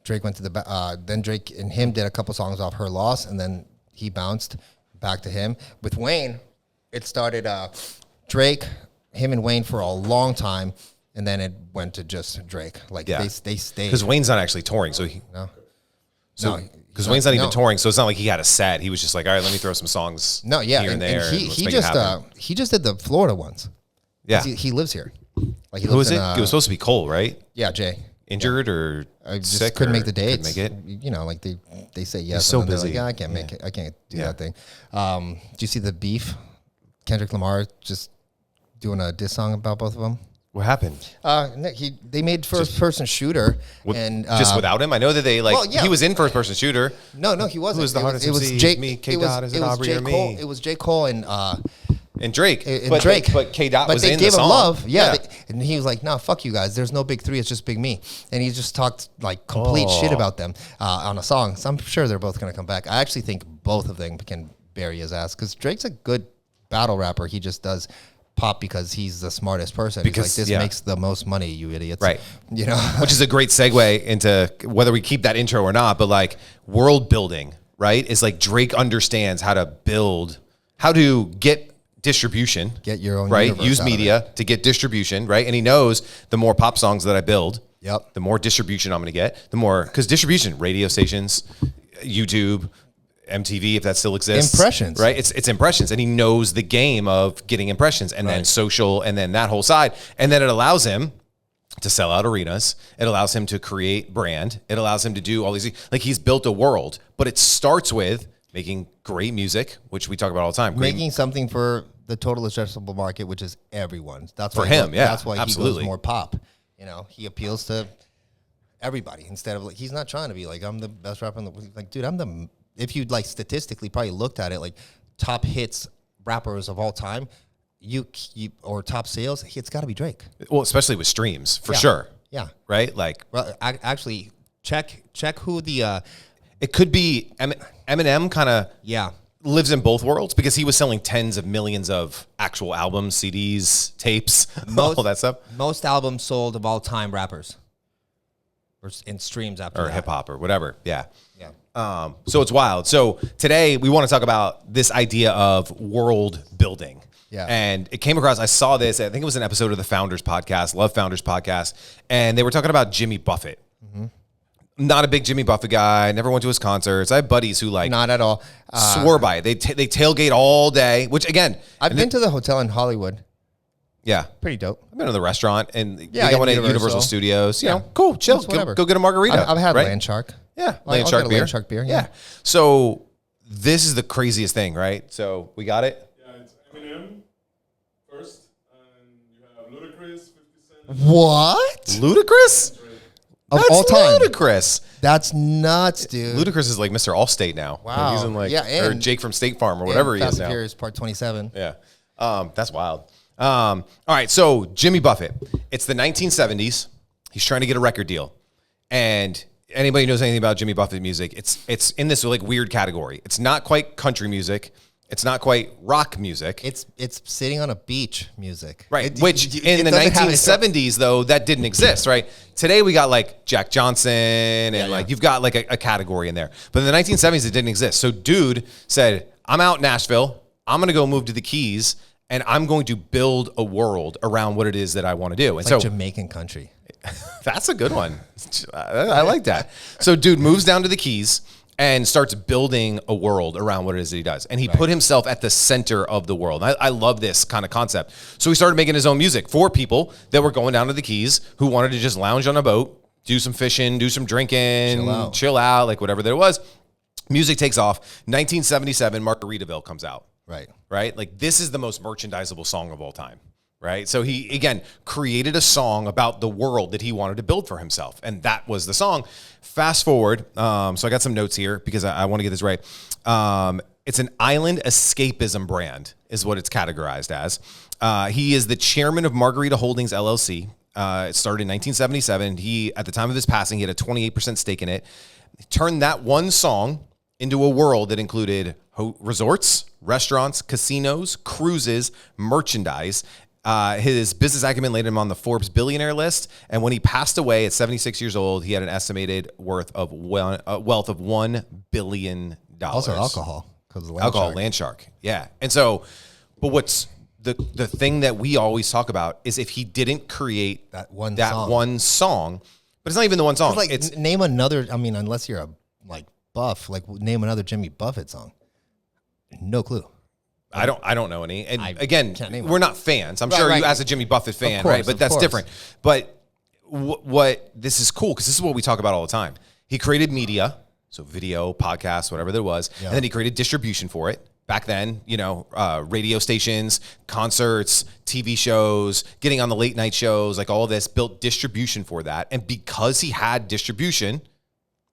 Drake went to then Drake and him did a couple songs off Her Loss, and then he bounced back to him. With Wayne, it started Drake, him and Wayne for a long time, and then it went to just Drake. Like they stayed. Because Wayne's not actually touring, so because Wayne's not even touring, so it's not like he had a set. He was just like, all right, let me throw some songs here and there. And he just did the Florida ones. Yeah. He lives here. Like Who was it? It was supposed to be Cole, right? Yeah, Jay. Injured or I just sick couldn't or make the dates. Couldn't make it? You know, like they say yes. He's so and then busy. Like, yeah, I can't make it. I can't do that thing. Do you see the beef? Kendrick Lamar just doing a diss song about both of them. What happened? They made first person shooter and just without him. I know that they he was in first person shooter. No, he wasn't. Who was the hardest? It was Jake. Me, K Dot, is it Aubrey or me? It was J. Cole and Drake. But K Dot was in the song. But they gave him love. Yeah. And he was like, "No, fuck you guys. There's no big three. It's just Big Me." And he just talked like complete shit about them on a song. So I'm sure they're both gonna come back. I actually think both of them can bury his ass because Drake's a good battle rapper. He just does pop because he's the smartest person. Because he's like, this makes the most money, you idiots. Right. You know, which is a great segue into whether we keep that intro or not, but like world building, right? Is like Drake understands how to get distribution. Get your own right? Use media to get distribution, right? And he knows the more pop songs that I build, the more distribution I'm going to get, the more, because distribution, radio stations, YouTube, MTV, if that still exists. Impressions. Right? It's impressions. And he knows the game of getting impressions and then social and then that whole side. And then it allows him to sell out arenas. It allows him to create brand. It allows him to do all these things. Like he's built a world, but it starts with making great music, which we talk about all the time. Making something for the total addressable market, which is everyone. That's for him. That's why he goes more pop. You know, he appeals to everybody instead of like, he's not trying to be like, I'm the best rapper in the, like, dude, if you'd like statistically probably looked at it, like top hits rappers of all time, you or top sales, it's got to be Drake. Well, especially with streams for sure. Yeah. Right. Like, well, actually check who the, it could be Eminem kind of lives in both worlds because he was selling tens of millions of actual albums, CDs, tapes, all that stuff. Most albums sold of all time rappers. Or in streams after or that. hip hop or whatever. Yeah. Yeah. So it's wild. So today we want to talk about this idea of world building. Yeah. And it came across, I saw this, I think it was an episode of the Founders Podcast, Love Founders Podcast, and they were talking about Jimmy Buffett. Mm-hmm. Not a big Jimmy Buffett guy, never went to his concerts. I have buddies who like... Not at all. Swore by it. They tailgate all day, which again... I've been to the hotel in Hollywood. Yeah. Pretty dope. I've been to the restaurant and they I went to Universal Studios. You know, cool, chill. Go get a margarita. I've had Land Shark. Yeah, Land Shark beer. Yeah. So this is the craziest thing, right? So we got it? Yeah, it's Eminem first, and you have Ludacris, 50 Cent. What? Ludacris? Of That's all time? Ludacris. That's nuts, dude. Ludacris is like Mr. Allstate now. Wow. He's in like, and or Jake from State Farm or whatever he is Fast now. and Furious Part 27. Yeah. That's wild. All right, so Jimmy Buffett. It's the 1970s. He's trying to get a record deal. And anybody who knows anything about Jimmy Buffett music, it's in this like weird category. It's not quite country music. It's not quite rock music. It's sitting on a beach music. Right, which in the 1970s, though, that didn't exist, right? Today we got like Jack Johnson and like you've got like a category in there. But in the 1970s, it didn't exist. So dude said, I'm out in Nashville. I'm going to go move to the Keys. And I'm going to build a world around what it is that I want to do. It's like Jamaican country. That's a good one. I like that. So dude moves down to the Keys and starts building a world around what it is that he does. And he put himself at the center of the world. I love this kind of concept. So he started making his own music for people that were going down to the Keys who wanted to just lounge on a boat, do some fishing, do some drinking, chill out, like whatever there was. Music takes off. 1977, Margaritaville comes out. Right? Like this is the most merchandisable song of all time, right? So he, again, created a song about the world that he wanted to build for himself. And that was the song. Fast forward. So I got some notes here because I want to get this right. It's an island escapism brand is what it's categorized as. He is the chairman of Margarita Holdings, LLC. It started in 1977. He, at the time of his passing, he had a 28% stake in it. He turned that one song into a world that included resorts, restaurants, casinos, cruises, merchandise, His business acumen landed him on the Forbes billionaire list. And when he passed away at 76 years old, he had an estimated wealth of $1 billion. Also alcohol. Because land shark. Yeah. And so, but what's the thing that we always talk about is if he didn't create that one song, but it's not even the one song. Like, it's name another, I mean, unless you're a buff, name another Jimmy Buffett song. No clue. I don't know any. And again, we're not fans. I'm right, sure right. you as a Jimmy Buffett fan, course, right? But that's different. But what this is cool because this is what we talk about all the time. He created media, so video, podcasts, whatever there was, and then he created distribution for it. Back then, radio stations, concerts, TV shows, getting on the late night shows, like all of this, built distribution for that. And because he had distribution,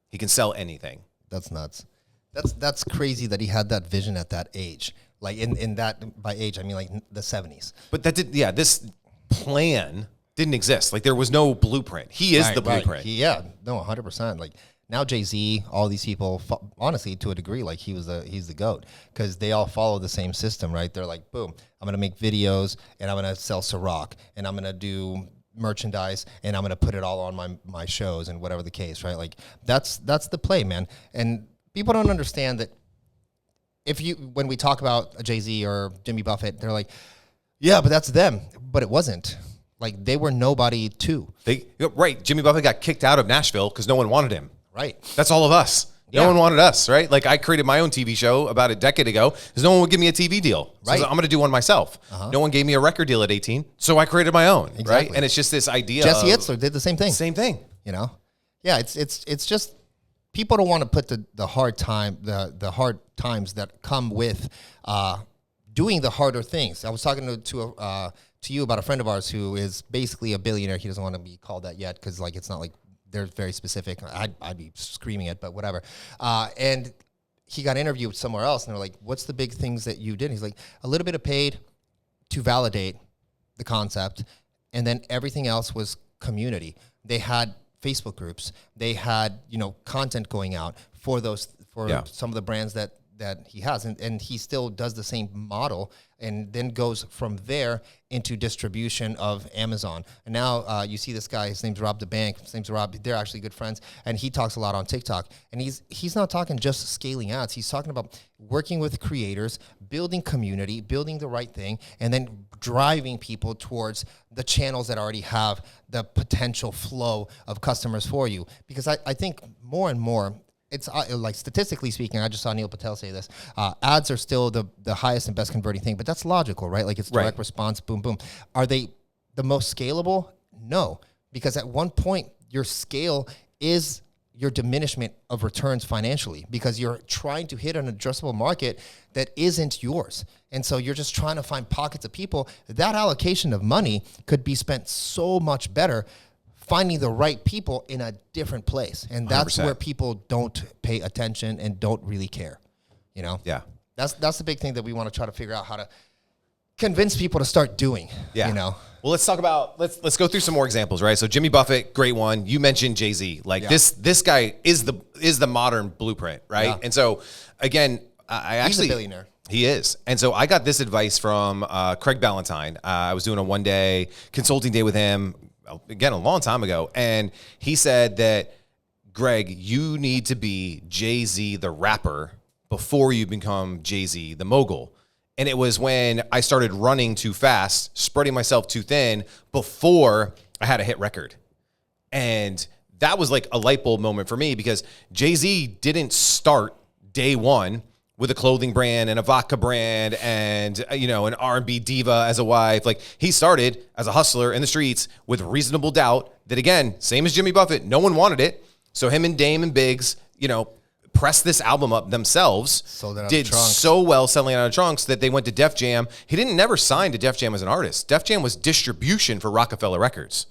he can sell anything. That's nuts. That's crazy that he had that vision at that age. Like in that, by age, I mean like the 70s. But this plan didn't exist. Like there was no blueprint. He is the blueprint. 100%. Like now Jay-Z, all these people, honestly, to a degree, like he's the GOAT because they all follow the same system, right? They're like, boom, I'm going to make videos and I'm going to sell Ciroc and I'm going to do merchandise and I'm going to put it all on my shows and whatever the case, right? Like that's the play, man. And people don't understand that when we talk about a Jay-Z or Jimmy Buffett, they're like, yeah, but that's them. But it wasn't. Like they were nobody too. Right. Jimmy Buffett got kicked out of Nashville because no one wanted him. Right. That's all of us. No one wanted us, right? Like I created my own TV show about a decade ago because no one would give me a TV deal. So right. I'm going to do one myself. No one gave me a record deal at 18, so I created my own, right? And it's just this idea. Jesse Itzler did the same thing. Same thing. Yeah, it's just people don't want to put the hard the hard times that come with doing the harder things. I was talking to you about a friend of ours who is basically a billionaire. He doesn't want to be called that yet because it's not like they're very specific. I'd be screaming it, but whatever. And he got interviewed somewhere else, and they're like, "What's the big things that you did?" And he's like, "A little bit of paid to validate the concept, and then everything else was community. They had Facebook groups. They had content going out for some of the brands that he has, and he still does the same model, and then goes from there into distribution of Amazon. And now you see this guy, his name's Rob DeBank. His name's Rob. They're actually good friends, and he talks a lot on TikTok. And he's not talking just scaling ads. He's talking about working with creators, building community, building the right thing, and then driving people towards the channels that already have the potential flow of customers for you. Because I think more and more, it's like statistically speaking, I just saw Neil Patel say this, ads are still the highest and best converting thing, but that's logical, right? Like it's direct response, boom, boom. Are they the most scalable? No, because at one point your scale is your diminishment of returns financially because you're trying to hit an addressable market that isn't yours. And so you're just trying to find pockets of people. That allocation of money could be spent so much better finding the right people in a different place. And that's 100%. where people don't pay attention and don't really care. Yeah. That's the big thing that we want to try to figure out how to convince people to start doing. Yeah. Well, let's talk about let's go through some more examples, right? So Jimmy Buffett, great one. You mentioned Jay-Z. Like this guy is the modern blueprint, right? Yeah. And so again, he's a billionaire. He is. And so I got this advice from Craig Ballantyne. I was doing a one-day consulting day with him, again, a long time ago. And he said that, Greg, you need to be Jay-Z the rapper before you become Jay-Z the mogul. And it was when I started running too fast, spreading myself too thin before I had a hit record. And that was like a light bulb moment for me because Jay-Z didn't start day one with a clothing brand and a vodka brand and, an R&B diva as a wife. Like he started as a hustler in the streets with Reasonable Doubt that, again, same as Jimmy Buffett, no one wanted it. So him and Dame and Biggs, pressed this album up themselves, did so well selling out of trunks that they went to Def Jam. He didn't never sign to Def Jam as an artist. Def Jam was distribution for Rockefeller Records.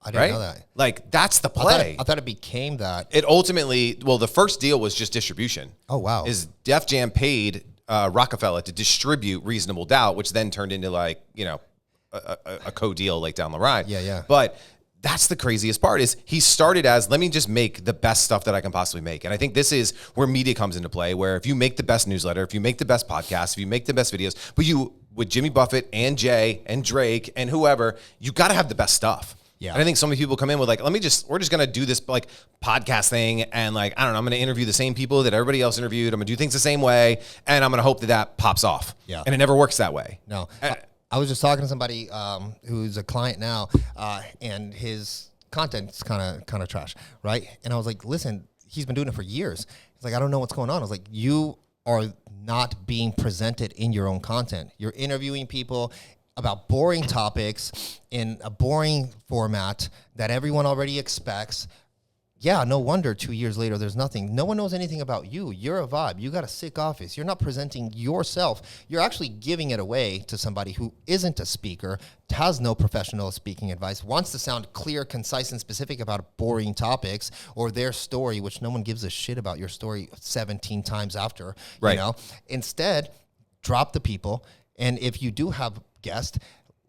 I didn't know that. Like, that's the play. I thought it became that. It ultimately, the first deal was just distribution. Oh, wow. Is Def Jam paid Rockefeller to distribute Reasonable Doubt, which then turned into a co-deal like down the ride. Yeah. But that's the craziest part is he started as, let me just make the best stuff that I can possibly make. And I think this is where media comes into play, where if you make the best newsletter, if you make the best podcast, if you make the best videos, but you with Jimmy Buffett and Jay and Drake and whoever, you got to have the best stuff. Yeah. And I think so many people come in with like, we're just going to do this like podcast thing. And like, I don't know, I'm going to interview the same people that everybody else interviewed. I'm going to do things the same way. And I'm going to hope that pops off. Yeah. And it never works that way. No. I was just talking to somebody who's a client now, and his content's kind of trash, right? And I was like, listen, he's been doing it for years. He's like, I don't know what's going on. I was like, you are not being presented in your own content. You're interviewing people about boring topics in a boring format that everyone already expects. Yeah, no wonder 2 years later there's nothing. No one knows anything about you. You're a vibe. You got a sick office. You're not presenting yourself. You're actually giving it away to somebody who isn't a speaker, has no professional speaking advice, wants to sound clear, concise, and specific about boring topics or their story, which no one gives a shit about your story 17 times after. Right. You know? Instead, drop the people. And if you do have guests,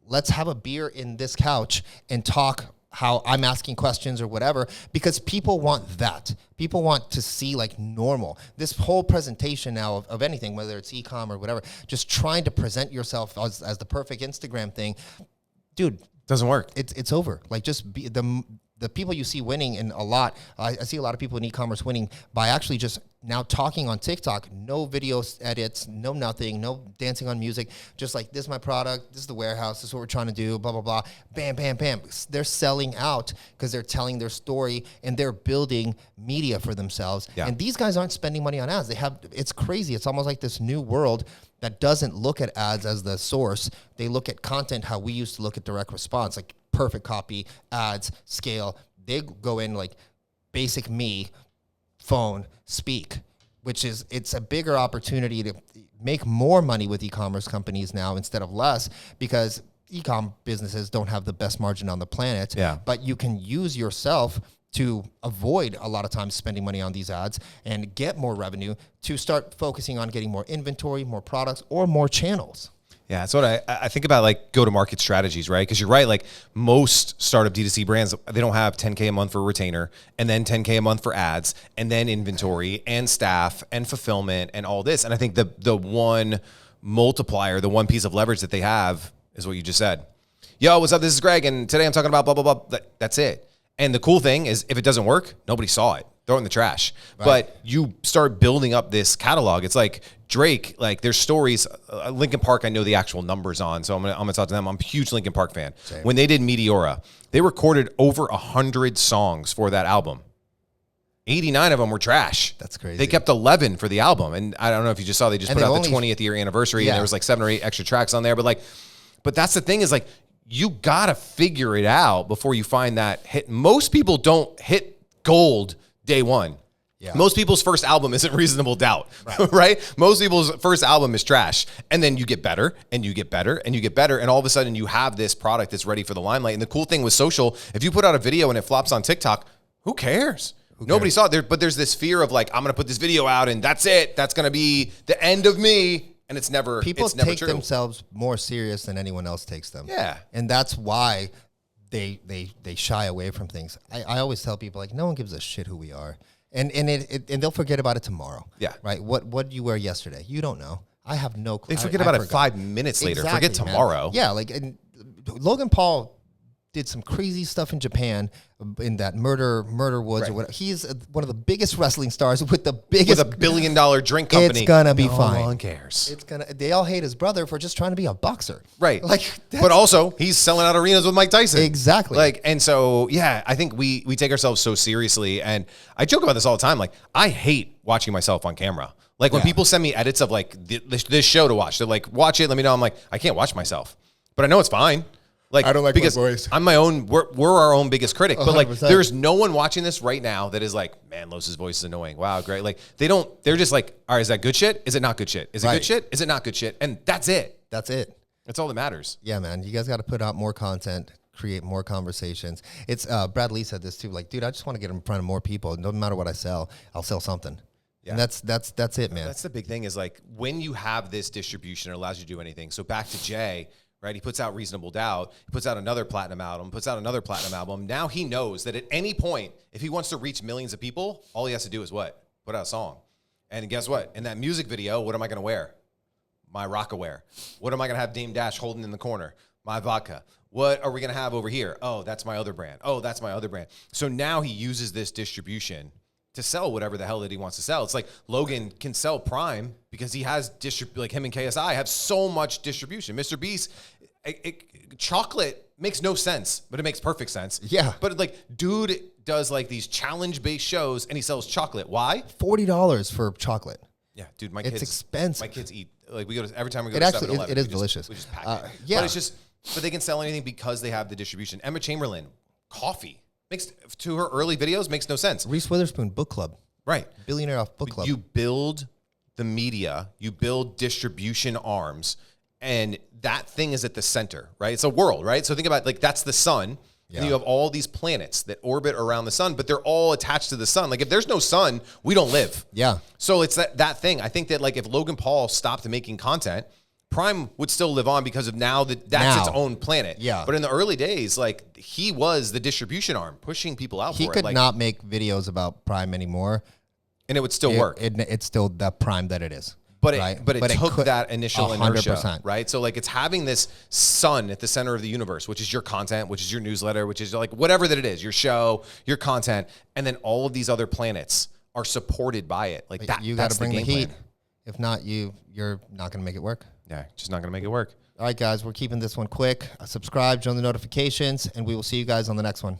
let's have a beer in this couch and talk how I'm asking questions or whatever, because people want that. People want to see like normal. This whole presentation now of anything, whether it's e-com or whatever, just trying to present yourself as the perfect Instagram thing, dude, Doesn't work. it's over. Like just be the people you see winning in a lot. I see a lot of people in e-commerce winning by actually just now talking on TikTok, no video edits, no nothing, no dancing on music, just like, this is my product, this is the warehouse, this is what we're trying to do, blah, blah, blah, bam, bam, bam. They're selling out because they're telling their story and they're building media for themselves. Yeah. And these guys aren't spending money on ads. It's crazy. It's almost like this new world that doesn't look at ads as the source. They look at content how we used to look at direct response, like perfect copy, ads, scale. They go in like basic me, phone, speak, it's a bigger opportunity to make more money with e-commerce companies now instead of less, because e-com businesses don't have the best margin on the planet. Yeah. But you can use yourself to avoid a lot of times spending money on these ads and get more revenue to start focusing on getting more inventory, more products, or more channels. Yeah, that's what I think about, like go-to-market strategies, right? Because you're right, like most startup D2C brands, they don't have $10K a month for a retainer, and then $10K a month for ads, and then inventory, and staff, and fulfillment, and all this. And I think the one multiplier, the one piece of leverage that they have is what you just said. Yo, what's up? This is Greg, and today I'm talking about blah, blah, blah. That's it. And the cool thing is, if it doesn't work, nobody saw it. Throw it in the trash. Right. But you start building up this catalog. It's like Drake, like there's stories. Linkin Park, I know the actual numbers on, so I'm gonna talk to them. I'm a huge Linkin Park fan. Same. When they did Meteora, they recorded over 100 songs for that album. 89 of them were trash. That's crazy. They kept 11 for the album, and I don't know if you just saw, they just put out the 20th year anniversary, yeah. and there was like 7 or 8 extra tracks on there. But that's the thing, is like, you gotta figure it out before you find that hit. Most people don't hit gold day one. Yeah. Most people's first album isn't Reasonable Doubt, right? Most people's first album is trash. And then you get better and you get better and you get better. And all of a sudden you have this product that's ready for the limelight. And the cool thing with social, if you put out a video and it flops on TikTok, who cares? Nobody saw it there, but there's this fear of like, I'm going to put this video out and that's it. That's going to be the end of me. And it's never People it's never take true. Themselves more serious than anyone else takes them. Yeah. And that's why they shy away from things. I always tell people, like, no one gives a shit who we are. And they'll forget about it tomorrow. Yeah. Right? What did you wear yesterday? You don't know. I have no clue. They forget about it 5 minutes later. Exactly, Forget tomorrow. Man. Yeah, like, and Logan Paul did some crazy stuff in Japan in that Murder Woods, right, or whatever. He's one of the biggest wrestling stars with the biggest, with $1 billion drink company. It's gonna be fine. No one cares. They all hate his brother for just trying to be a boxer. Right. Like, but also he's selling out arenas with Mike Tyson. Exactly. Like, and so, yeah, I think we take ourselves so seriously. And I joke about this all the time. Like, I hate watching myself on camera. Like when people send me edits of like this show to watch, they're like, watch it, let me know. I'm like, I can't watch myself, but I know it's fine. Like, I don't like because my voice. I'm my own. We're our own biggest critic. 100%. But like, 100%. there's no one watching this right now that is like, man, Los's voice is annoying. Wow, great. Like they're just like, all right, is that good shit? Is it not good shit? Is it good shit? Is it not good shit? And that's it. That's it. That's all that matters. Yeah, man. You guys got to put out more content, create more conversations. It's Brad Lee said this too. Like, dude, I just want to get in front of more people. It doesn't matter what I sell. I'll sell something. Yeah. And that's it, man. That's the big thing, is like, when you have this distribution, it allows you to do anything. So back to Jay, right? He puts out Reasonable Doubt. He puts out another platinum album, puts out another platinum album. Now he knows that at any point, if he wants to reach millions of people, all he has to do is what? Put out a song. And guess what? In that music video, what am I going to wear? My Rockaware. What am I going to have Dame Dash holding in the corner? My vodka. What are we going to have over here? Oh, that's my other brand. Oh, that's my other brand. So now he uses this distribution to sell whatever the hell that he wants to sell. It's like Logan can sell Prime because he has like him and KSI have so much distribution. Mr. Beast, chocolate makes no sense, but it makes perfect sense. Yeah. But like, dude does like these challenge-based shows and he sells chocolate. Why? $40 for chocolate. Yeah, dude, It's expensive. My kids eat, like we go to, every time we go It to actually 7-Eleven, it is we delicious. We just pack it. Yeah. But it's just, but they can sell anything because they have the distribution. Emma Chamberlain, coffee. Makes, to her early videos, makes no sense. Reese Witherspoon book club. Right. Billionaire off book club. You build the media, you build distribution arms, and that thing is at the center, right? It's a world, right? So think about like that's the sun. Yeah. And you have all these planets that orbit around the sun, but they're all attached to the sun. Like if there's no sun, we don't live. Yeah. So it's that thing. I think that like if Logan Paul stopped making content, Prime would still live on because of that's its own planet. Yeah. But in the early days, like he was the distribution arm pushing people out He for it. could Like, not make videos about Prime anymore. and it would still work. It's still the Prime that it is. But it, right? but it took could- that initial inertia, 100%. right? So like it's having this sun at the center of the universe, which is your content, which is your newsletter, which is like whatever that it is, your show, your content, and then all of these other planets are supported by it. Like that, You got to bring the game heat. plan. If not, you're not going to make it work. Yeah, just not gonna make it work. All right, guys, we're keeping this one quick. Subscribe, join the notifications, and we will see you guys on the next one.